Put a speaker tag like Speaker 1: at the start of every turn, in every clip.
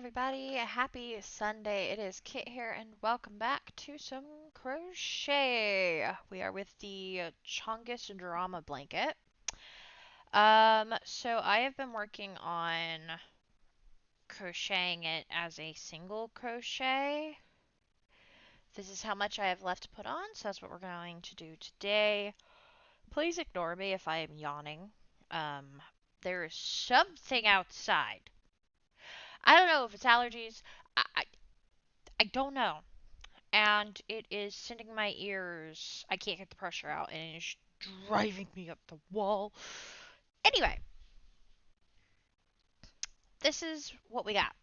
Speaker 1: everybody, happy Sunday. It is Kit here and welcome back to some crochet. We are with the Chongus drama blanket. So I have been working on crocheting it as a single crochet. This is how much I have left to put on, so that's what we're going to do today. Please ignore me if I am yawning. Um, there is something outside. I don't know if it's allergies. I don't know. And it is sending my ears. I can't get the pressure out, and it is driving me up the wall. Anyway, this is what we got.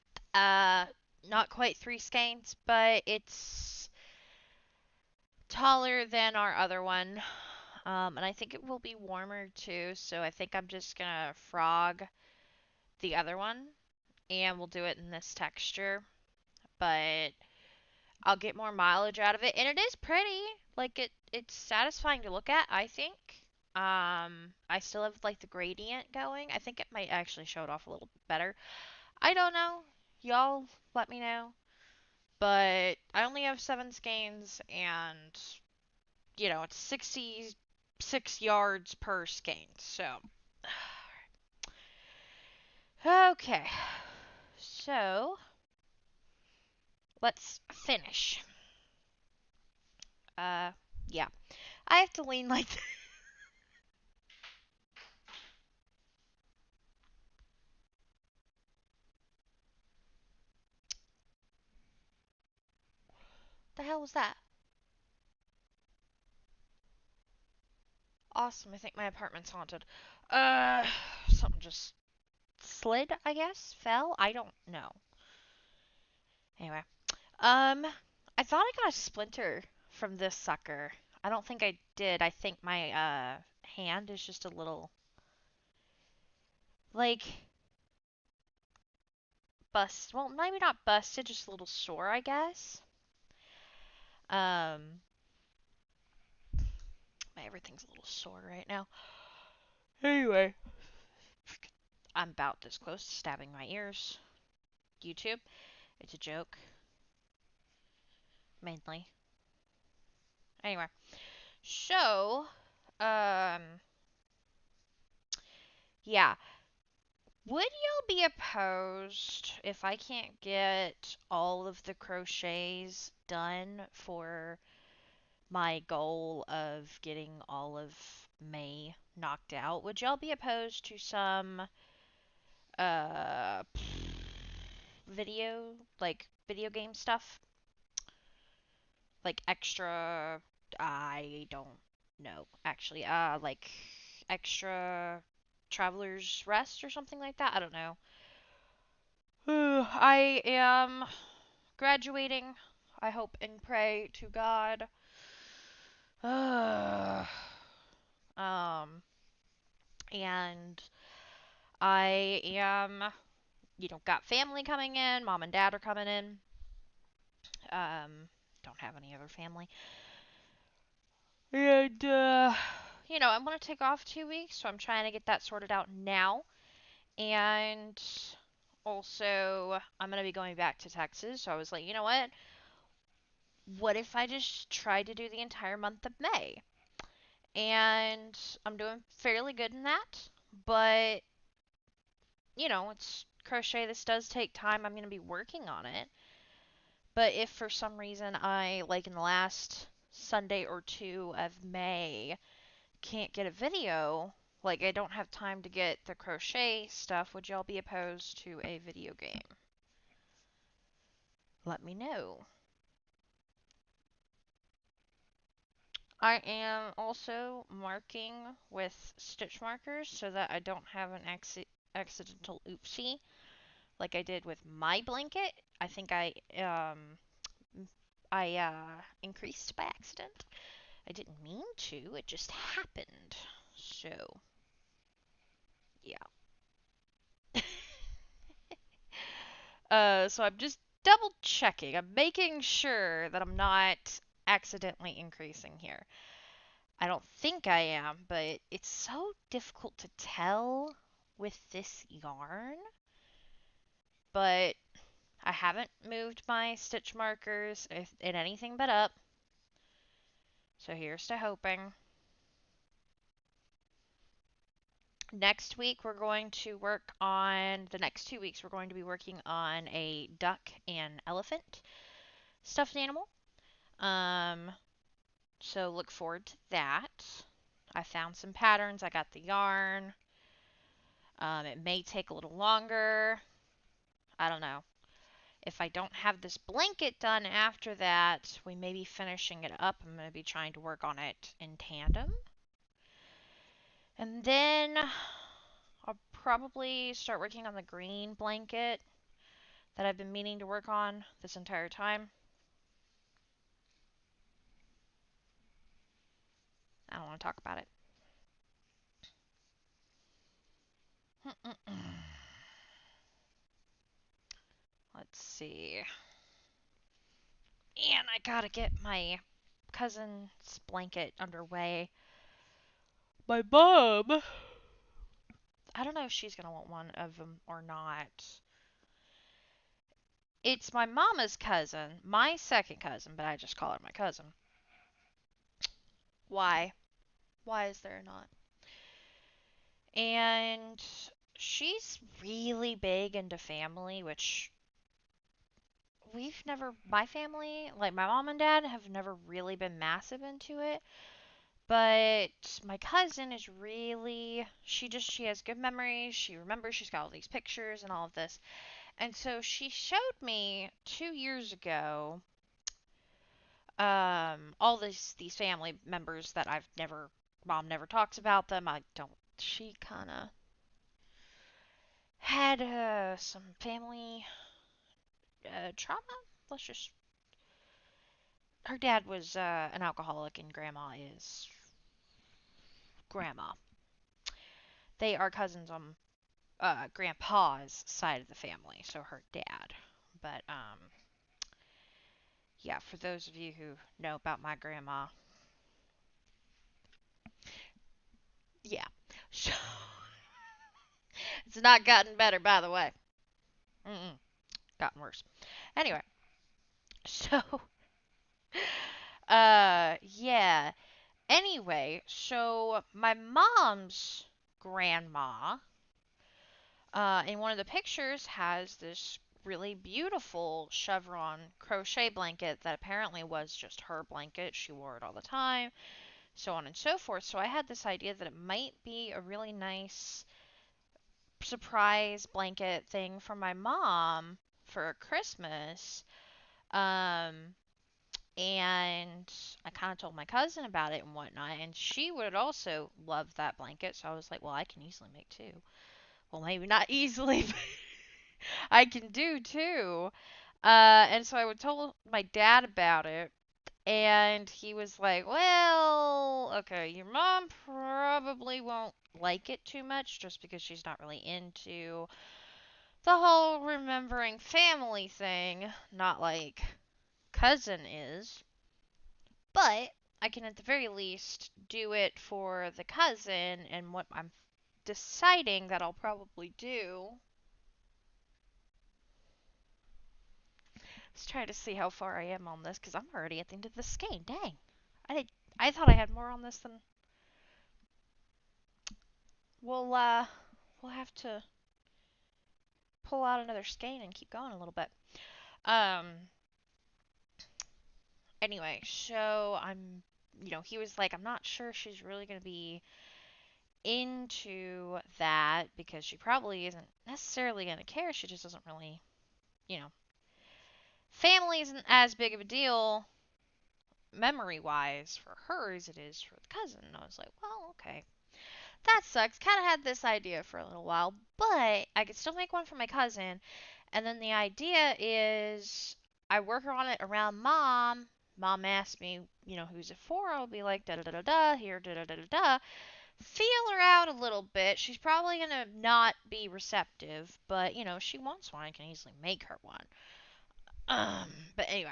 Speaker 1: Not quite 3 skeins, but it's taller than our other one. And I think it will be warmer too, so I think I'm just gonna frog the other one, and we'll do it in this texture. But I'll get more mileage out of it, and it is pretty. Like it's satisfying to look at, I think. I still have like the gradient going. I think it might actually show it off a little better. I don't know. Y'all let me know. But I only have 7 skeins, and it's 66 yards per skein. So, okay. So let's finish. Yeah. I have to lean like the hell was that? Awesome. I think my apartment's haunted. Uh, Something just slid, I guess? Fell? I don't know. Anyway. Um, I thought I got a splinter from this sucker. I don't think I did. I think my, hand is just a little, like, well, maybe not busted, just a little sore, I guess. Um, everything's a little sore right now. Anyway, I'm about this close to stabbing my ears. YouTube, it's a joke, mainly. Anyway, so, um, yeah. Would y'all be opposed if I can't get all of the crochets done for my goal of getting all of May knocked out? Would y'all be opposed to some uh video, like video game stuff? Like extra, I don't know actually. Like extra traveler's rest or something like that? I don't know. I am graduating. I hope and pray to God. Um, and I am, got family coming in. Mom and dad are coming in. Don't have any other family. And, I'm going to take off 2 weeks, so I'm trying to get that sorted out now. And also, I'm going to be going back to Texas, so I was like, you know what? What if I just tried to do the entire month of May? And I'm doing fairly good in that, but it's crochet. This does take time. I'm going to be working on it. But if for some reason I, like in the last Sunday or two of May, can't get a video, like I don't have time to get the crochet stuff, would y'all be opposed to a video game? Let me know. I am also marking with stitch markers so that I don't have an accidental oopsie like I did with my blanket. I think I increased by accident. I didn't mean to, it just happened. So, yeah. So I'm just double checking. I'm making sure that I'm not accidentally increasing here. I don't think I am, but it's so difficult to tell with this yarn. But I haven't moved my stitch markers in anything but up. So here's to hoping. Next week we're going to work on, the next 2 weeks we're going to be working on a duck and elephant stuffed animal. So look forward to that. I found some patterns, I got the yarn. It may take a little longer. I don't know. If I don't have this blanket done after that, we may be finishing it up. I'm going to be trying to work on it in tandem. And then I'll probably start working on the green blanket that I've been meaning to work on this entire time. I don't want to talk about it. Let's see. And I gotta get my cousin's blanket underway. My mom, I don't know if she's gonna want one of them or not. It's my mama's cousin, my second cousin, but I just call her my cousin. Why? Why is there not? And she's really big into family, which we've never, my family, like my mom and dad, have never really been massive into it. But my cousin is really, she has good memories. She remembers, she's got all these pictures and all of this. And so she showed me 2 years ago all these family members that I've never, mom never talks about them. I don't, she kind of had some family trauma. Let's just, her dad was an alcoholic and grandma is grandma. They are cousins on grandpa's side of the family, so her dad. But yeah, for those of you who know about my grandma, yeah. So it's not gotten better, by the way. Mm-mm, gotten worse. Anyway, so yeah. Anyway, so my mom's grandma, in one of the pictures, has this really beautiful chevron crochet blanket that apparently was just her blanket. She wore it all the time, so on and so forth. So I had this idea that it might be a really nice surprise blanket thing for my mom for Christmas. Um, and I kind of told my cousin about it and whatnot, and she would also love that blanket. So I was like, well, I can easily make two. Well, maybe not easily, but I can do two. And so I would tell my dad about it, and he was like, well, okay, your mom probably won't like it too much just because she's not really into the whole remembering family thing, not like cousin is. But I can at the very least do it for the cousin, and what I'm deciding that I'll probably do. Let's try to see how far I am on this because I'm already at the end of the skein. Dang. I thought I had more on this than we'll have to pull out another skein and keep going a little bit. Um anyway, so he was like, I'm not sure she's really going to be into that because she probably isn't necessarily going to care. She just doesn't really, you know, family isn't as big of a deal memory wise for her as it is for the cousin. And I was like, well, okay. That sucks. Kind of had this idea for a little while, but I could still make one for my cousin. And then the idea is I work on it around mom. Mom asks me, who's it for? I'll be like, da da da da da, here, da da da da da. Feel her out a little bit. She's probably gonna not be receptive, but if she wants one, I can easily make her one. But anyway,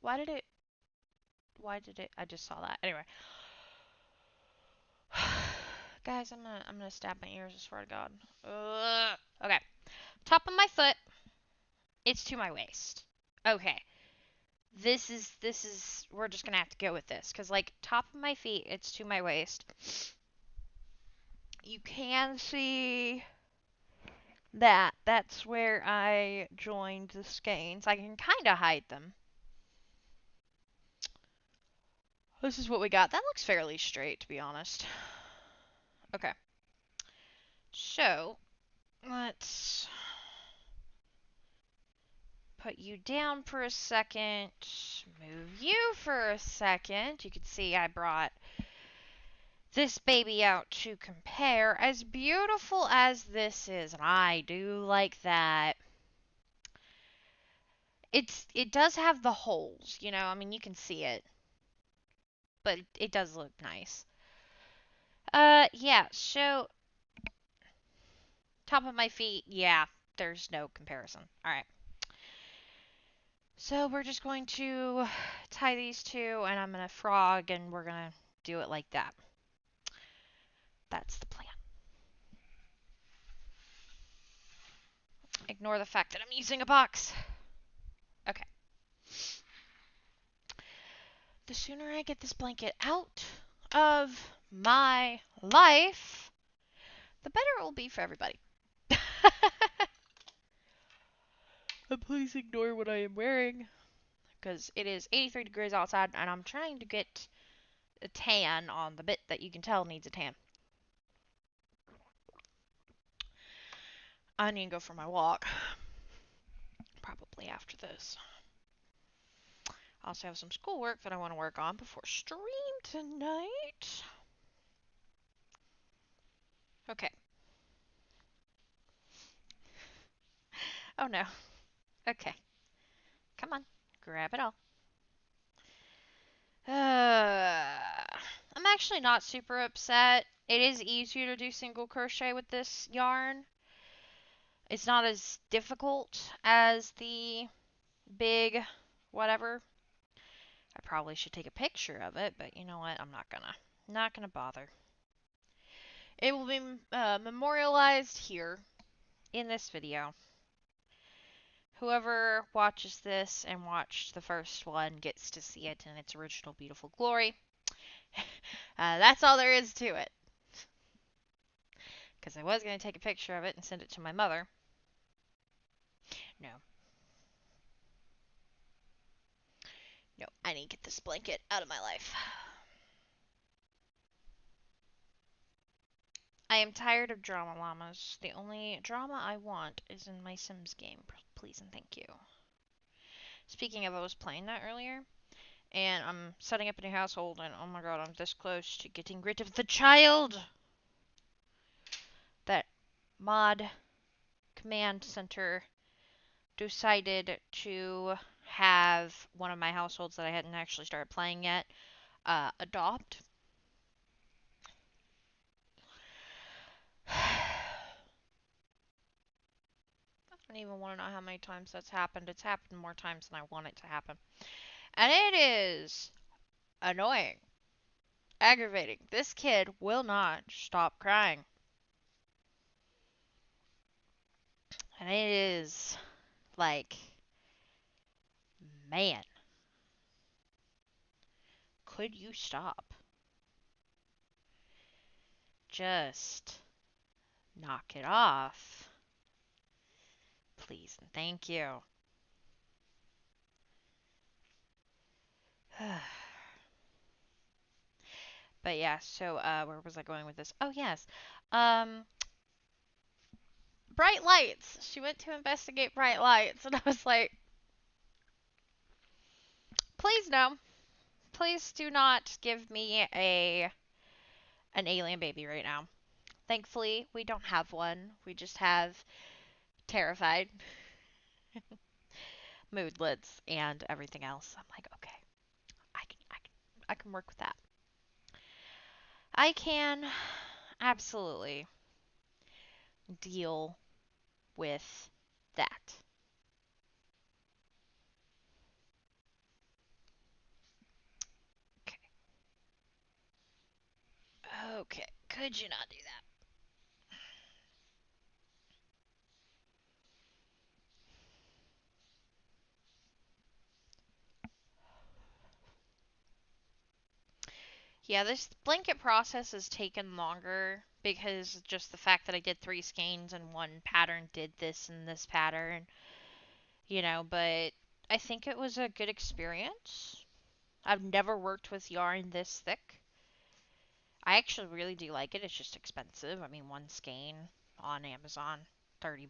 Speaker 1: why did it? Why did it? I just saw that. Anyway, guys, I'm gonna stab my ears. I swear to God. Ugh. Okay. Top of my foot, it's to my waist. Okay. This is we're just gonna have to go with this because like top of my feet it's to my waist. You can see that that's where I joined the skeins. I can kind of hide them. This is what we got. That looks fairly straight, to be honest. Okay, so let's put you down for a second, move you for a second. You can see I brought this baby out to compare. As beautiful as this is, and I do like that, it does have the holes, you know. I mean, you can see it, but it does look nice. Yeah. So top of my feet, yeah. There's no comparison. All right. So we're just going to tie these two, and I'm gonna frog, and we're gonna do it like that. That's the plan. Ignore the fact that I'm using a box. Okay. The sooner I get this blanket out of my life, the better it will be for everybody. And please ignore what I am wearing because it is 83 degrees outside and I'm trying to get a tan on the bit that you can tell needs a tan. I need to go for my walk. Probably after this. I also have some schoolwork that I want to work on before stream tonight. Okay. Oh no. Okay. Come on. Grab it all. I'm actually not super upset. It is easier to do single crochet with this yarn. It's not as difficult as the big whatever. I probably should take a picture of it, but you know what? I'm not gonna. Not gonna bother. It will be memorialized here in this video. Whoever watches this and watched the first one gets to see it in its original beautiful glory. That's all there is to it. Because I was going to take a picture of it and send it to my mother. No. No, I need to get this blanket out of my life. I am tired of drama llamas. The only drama I want is in my Sims game. Please and thank you. Speaking of, I was playing that earlier. And I'm setting up a new household. And oh my god, I'm this close to getting rid of the child. That mod command center decided to have one of my households that I hadn't actually started playing yet adopt. I don't even want to know how many times that's happened. It's happened more times than I want it to happen. And it is annoying, aggravating. This kid will not stop crying. And it is like, man, could you stop? Just knock it off. Please and thank you. But yeah, so where was I going with this? Oh yes. Bright lights. She went to investigate bright lights and I was like, please no. Please do not give me an alien baby right now. Thankfully, we don't have one. We just have terrified moodlets and everything else. I'm like, okay, I can work with that. I can absolutely deal with that. Okay. Okay. Could you not do that? Yeah, this blanket process has taken longer because just the fact that I did 3 skeins and one pattern did this and this pattern, but I think it was a good experience. I've never worked with yarn this thick. I actually really do like it. It's just expensive. I mean, one skein on Amazon, $30.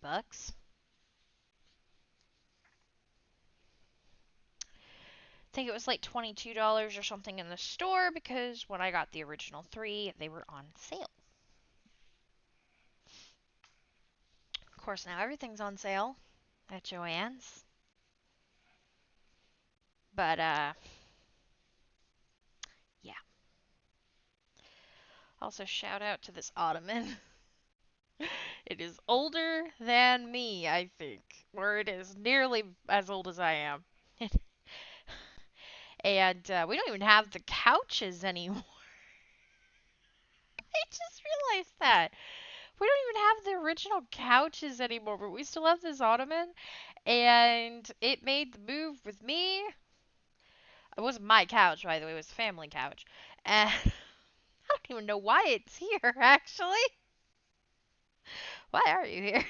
Speaker 1: I think it was like $22 or something in the store because when I got the original 3, they were on sale. Of course, now everything's on sale at Joann's. But, yeah. Also, shout out to this ottoman. It is older than me, I think. Or it is nearly as old as I am. And we don't even have the couches anymore. I just realized that. We don't even have the original couches anymore, but we still have this ottoman. And it made the move with me. It wasn't my couch, by the way, it was the family couch. And I don't even know why it's here, actually. Why are you here?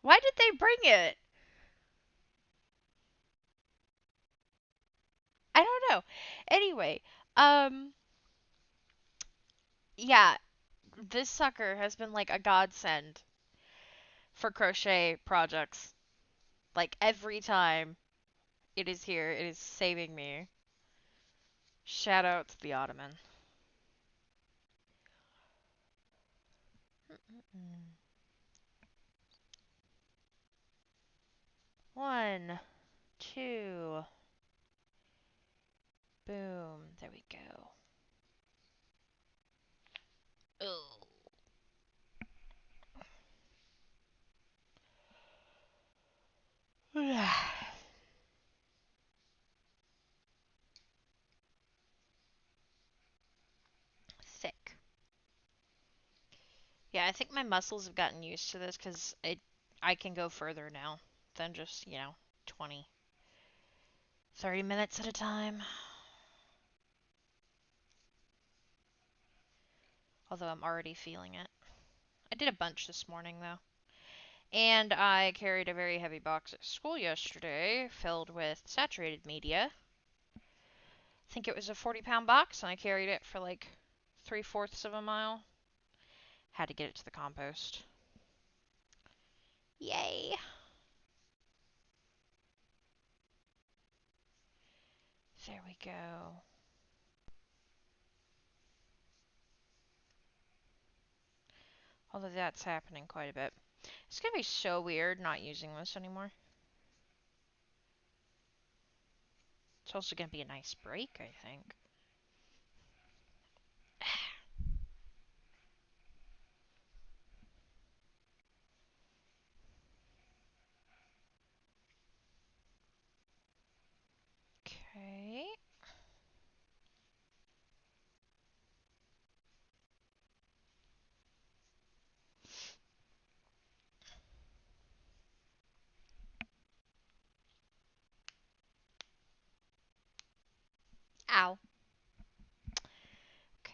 Speaker 1: Why did they bring it? I don't know. Anyway, um, yeah, this sucker has been like a godsend for crochet projects. Like every time it is here, it is saving me. Shout out to the ottoman. Mm-mm. One, two, boom. There we go. Oh. Thick. Yeah, I think my muscles have gotten used to this because I can go further now than just, 20, 30 minutes at a time. Although I'm already feeling it. I did a bunch this morning, though. And I carried a very heavy box at school yesterday filled with saturated media. I think it was a 40-pound box, and I carried it for like 3/4 of a mile. Had to get it to the compost. Yay! There we go. Although that's happening quite a bit. It's gonna be so weird not using this anymore. It's also gonna be a nice break, I think. Okay. Ow. Okay.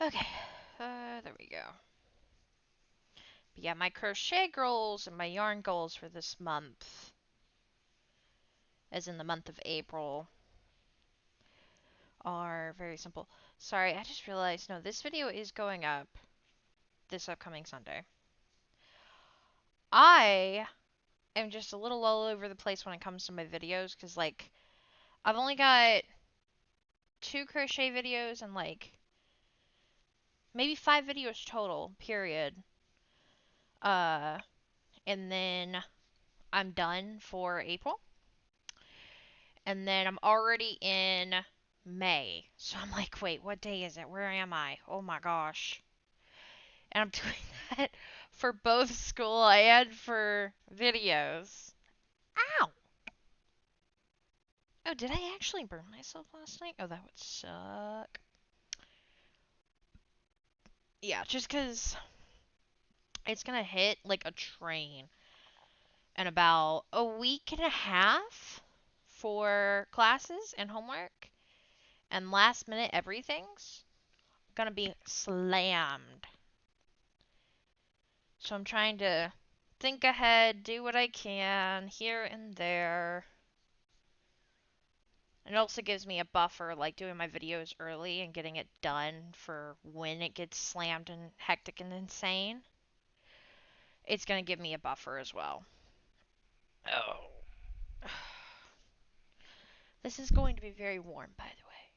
Speaker 1: Okay. There we go. But yeah, my crochet goals and my yarn goals for this month, as in the month of April, are very simple. Sorry, I just realized, no, this video is going up this upcoming Sunday. I am just a little all over the place when it comes to my videos, because, like, I've only got 2 crochet videos and, like, maybe 5 videos total, period. Uh, and then I'm done for April. And then I'm already in May. So I'm like, wait, what day is it? Where am I? Oh my gosh. And I'm doing that for both school and for videos. Ow! Oh, did I actually burn myself last night? Oh, that would suck. Yeah, just because it's going to hit like a train in about a week and a half for classes and homework, and last minute everything's going to be slammed. So I'm trying to think ahead, do what I can here and there. It also gives me a buffer, like doing my videos early and getting it done for when it gets slammed and hectic and insane. It's going to give me a buffer as well. Oh. This is going to be very warm, by the way.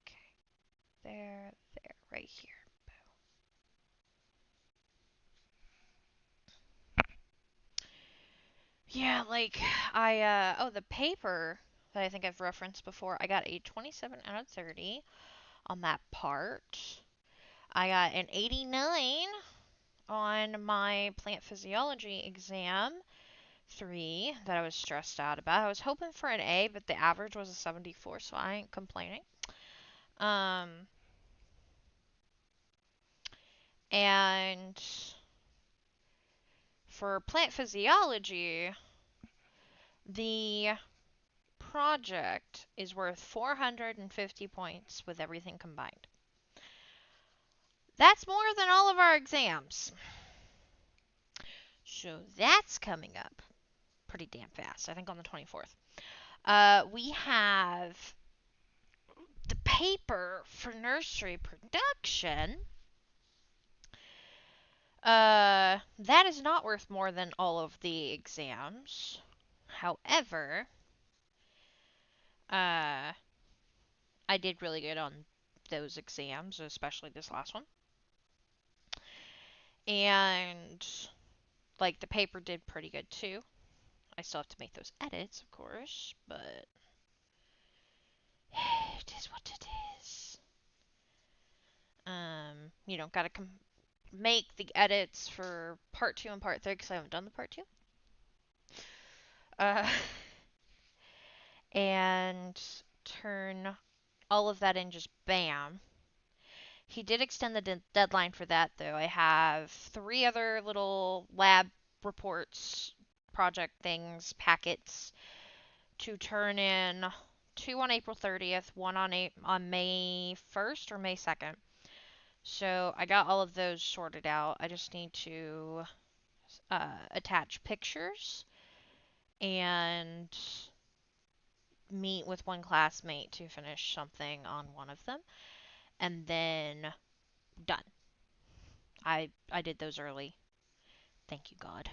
Speaker 1: Okay. There, right here. Yeah, like, the paper that I think I've referenced before, I got a 27 out of 30 on that part. I got an 89 on my plant physiology exam 3 that I was stressed out about. I was hoping for an A, but the average was a 74, so I ain't complaining. Um, and for plant physiology, the project is worth 450 points with everything combined. That's more than all of our exams. So that's coming up pretty damn fast. I think on the 24th. We have the paper for nursery production. That is not worth more than all of the exams. However, uh, I did really good on those exams, especially this last one. And, like, the paper did pretty good too. I still have to make those edits, of course, but it is what it is. Gotta make the edits for part 2 and part 3 because I haven't done the part 2. Uh, and turn all of that in just bam. He did extend the deadline for that, though. I have 3 other little lab reports, project things, packets to turn in. 2 on April 30th, 1 on May 1st or May 2nd. So I got all of those sorted out. I just need to attach pictures and meet with one classmate to finish something on one of them, and then done. I did those early. Thank you, God.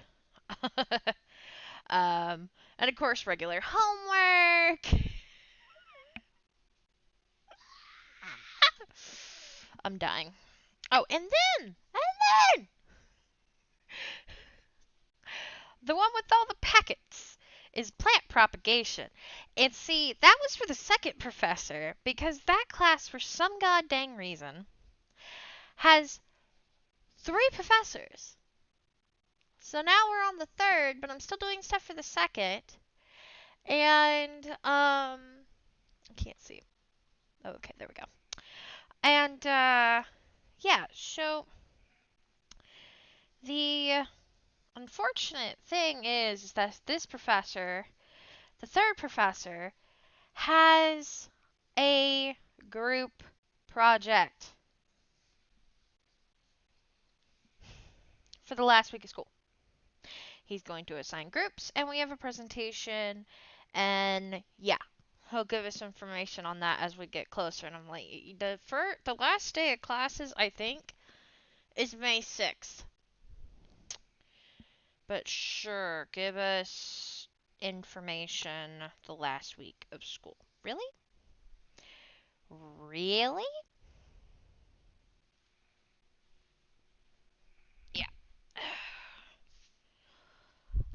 Speaker 1: And of course, regular homework. I'm dying. Oh, and then, the one with all the packets is plant propagation. And see, that was for the second professor because that class, for some god dang reason, has 3 professors. So now we're on the third, but I'm still doing stuff for the second. And, I can't see. Okay, there we go. And, yeah, so the unfortunate thing is that this professor, the third professor, has a group project for the last week of school. He's going to assign groups, and we have a presentation, and yeah, he'll give us information on that as we get closer. And I'm like, the last day of classes, I think, is May 6th. But sure, give us information the last week of school. Really? Really? Yeah.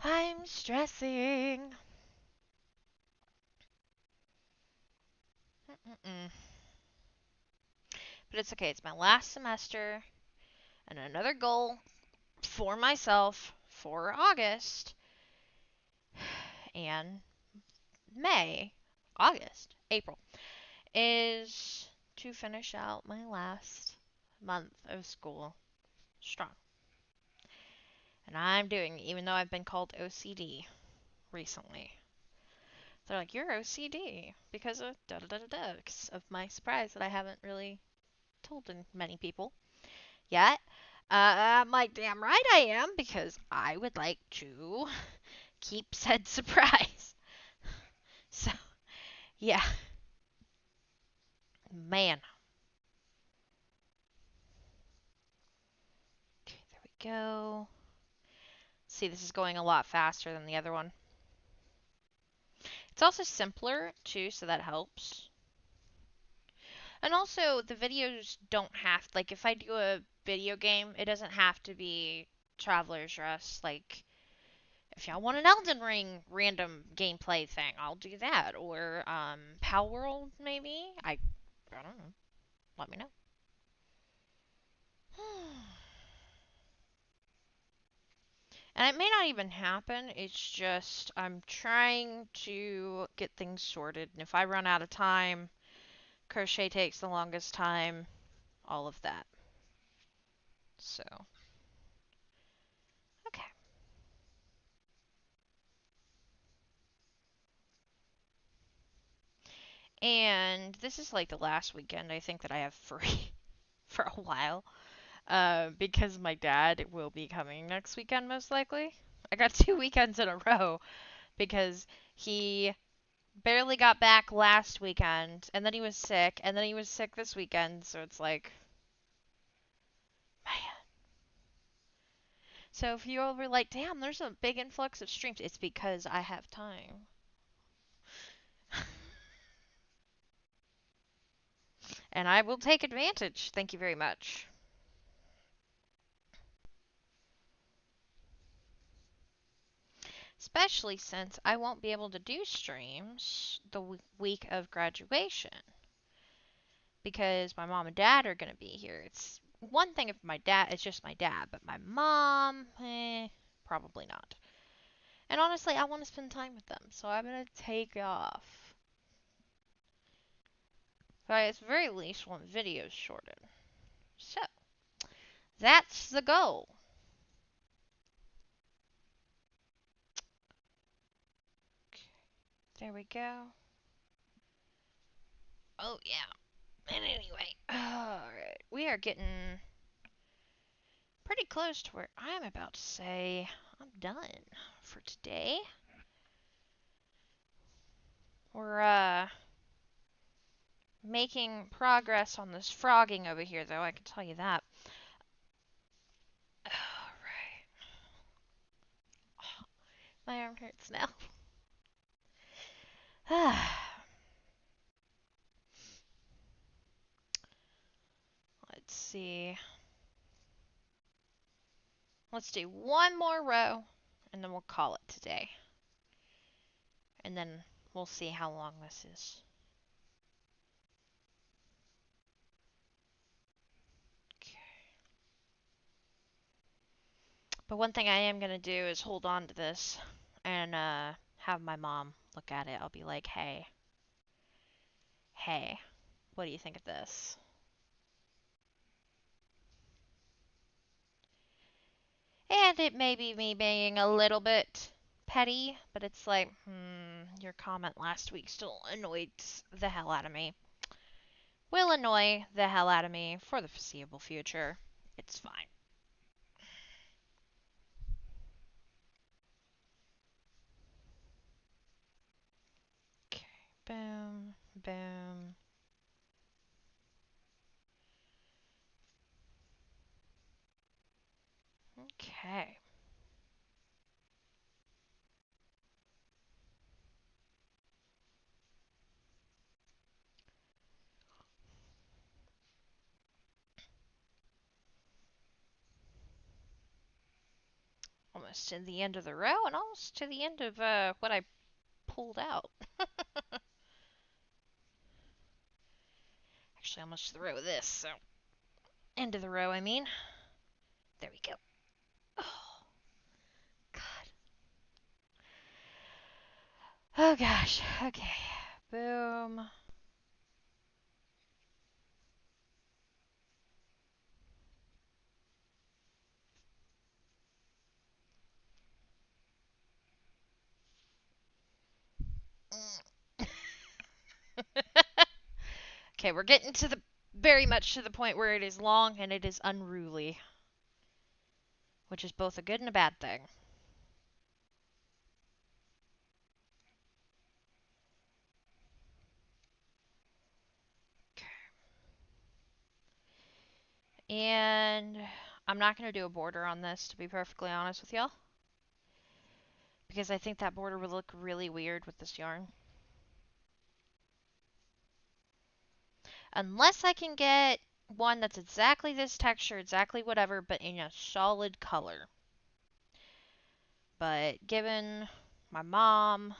Speaker 1: I'm stressing. Mm-mm. But it's okay. It's my last semester, and another goal for myself for August and May, August, April, is to finish out my last month of school strong. And I'm doing it, even though I've been called OCD recently. They're like, you're OCD because of da-da-da-da-da, of my surprise that I haven't really told many people yet. I'm like, damn right I am, because I would like to keep said surprise. So, yeah. Man. Okay, there we go. See, this is going a lot faster than the other one. It's also simpler, too, so that helps. And also, the videos don't have, like, if I do a video game, it doesn't have to be Traveler's Rest. Like, if y'all want an Elden Ring random gameplay thing, I'll do that. Or, Power World, maybe? I don't know. Let me know. And it may not even happen. It's just I'm trying to get things sorted. And if I run out of time, crochet takes the longest time, all of that. So, okay. And this is like the last weekend I think that I have free for a while. Because my dad will be coming next weekend most likely. I got 2 weekends in a row because he barely got back last weekend, and then he was sick, and then he was sick this weekend, so it's like, man. So if you all were like, damn, there's a big influx of streams, it's because I have time. And I will take advantage. Thank you very much. Especially since I won't be able to do streams the week of graduation. Because my mom and dad are going to be here. It's one thing if my dad, it's just my dad, but my mom, probably not. And honestly, I want to spend time with them, so I'm going to take off. But I at the very least want videos shortened. So, that's the goal. Okay, there we go. Oh, yeah. And anyway, alright, we are getting pretty close to where I'm about to say I'm done for today. We're, making progress on this frogging over here, though, I can tell you that. Alright. Oh, my arm hurts now. Let's see. Let's do one more row, and then we'll call it today. And then we'll see how long this is. Okay. But one thing I am going to do is hold on to this and have my mom look at it. I'll be like, hey, what do you think of this? And it may be me being a little bit petty, but it's like, your comment last week still annoyed the hell out of me. Will annoy the hell out of me for the foreseeable future. It's fine. Okay, boom, boom. Okay. Almost to the end of the row and almost to the end of what I pulled out. Actually, almost to the row of this, so end of the row, I mean. There we go. Oh, God. Oh, gosh. Okay. Boom. Okay, we're getting to the very much to the point where it is long and it is unruly, which is both a good and a bad thing. And I'm not going to do a border on this, to be perfectly honest with y'all, because I think that border would look really weird with this yarn. Unless I can get one that's exactly this texture, exactly whatever, but in a solid color. But given my mom,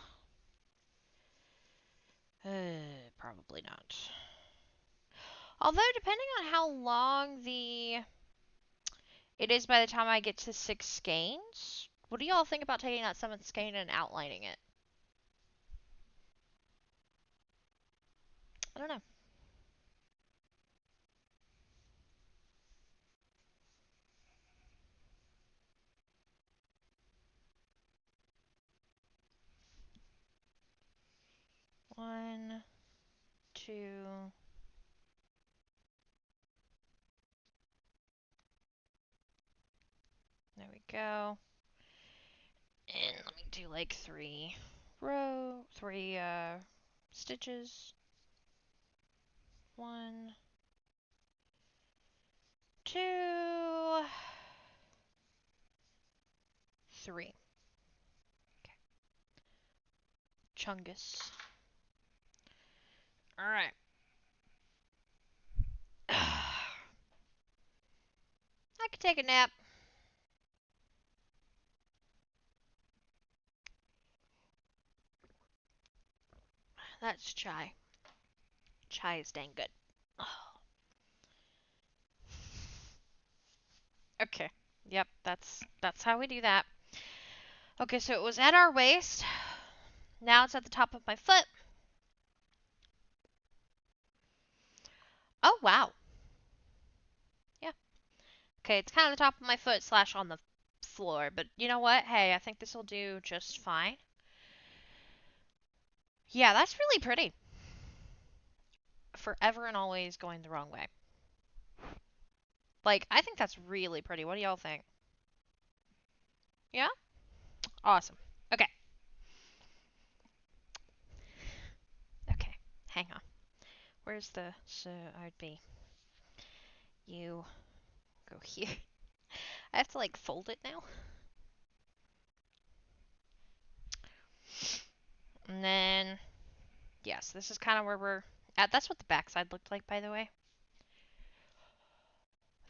Speaker 1: probably not. Although, depending on how long it is by the time I get to 6 skeins, what do y'all think about taking that 7th skein and outlining it? I don't know. One, two. There we go. And let me do like 3 stitches. 1, 2, 3. Okay. Chongus. Alright. I could take a nap. That's chai. Chai is dang good. Okay. Yep, that's how we do that. Okay, so it was at our waist. Now it's at the top of my foot. Oh, wow. Yeah. Okay, it's kind of the top of my foot / on the floor, but you know what? Hey, I think this will do just fine. Yeah, that's really pretty. Forever and always going the wrong way. Like, I think that's really pretty. What do y'all think? Yeah? Awesome. Okay. Okay. Hang on. Where's the... So, I'd be... You go here. I have to, like, fold it now. And then... Yes, this is kind of where we're at. That's what the backside looked like, by the way.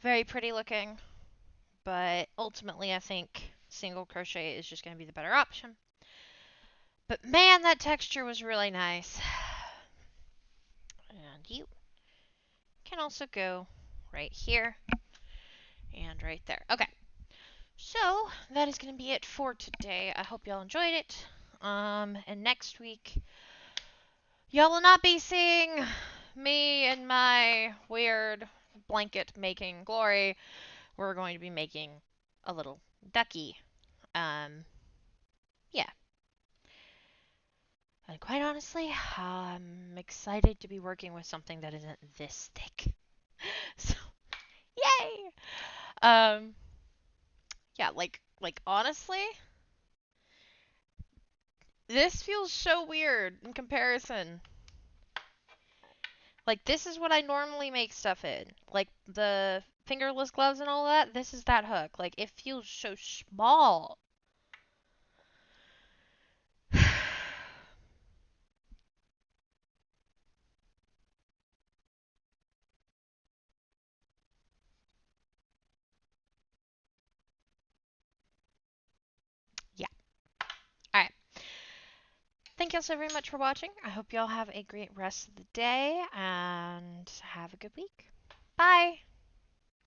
Speaker 1: Very pretty looking. But ultimately, I think single crochet is just going to be the better option. But man, that texture was really nice. And you can also go right here and right there. Okay, so that is going to be it for today. I hope y'all enjoyed it. And next week, y'all will not be seeing me and my weird blanket making glory. We're going to be making a little ducky. Yeah. And quite honestly, I'm excited to be working with something that isn't this thick. So, yay! Um, yeah, like honestly, this feels so weird in comparison. Like this is what I normally make stuff in. Like the fingerless gloves and all that, this is that hook. Like it feels so small. Yeah. All right. Thank y'all so very much for watching. I hope y'all have a great rest of the day and have a good week. Bye.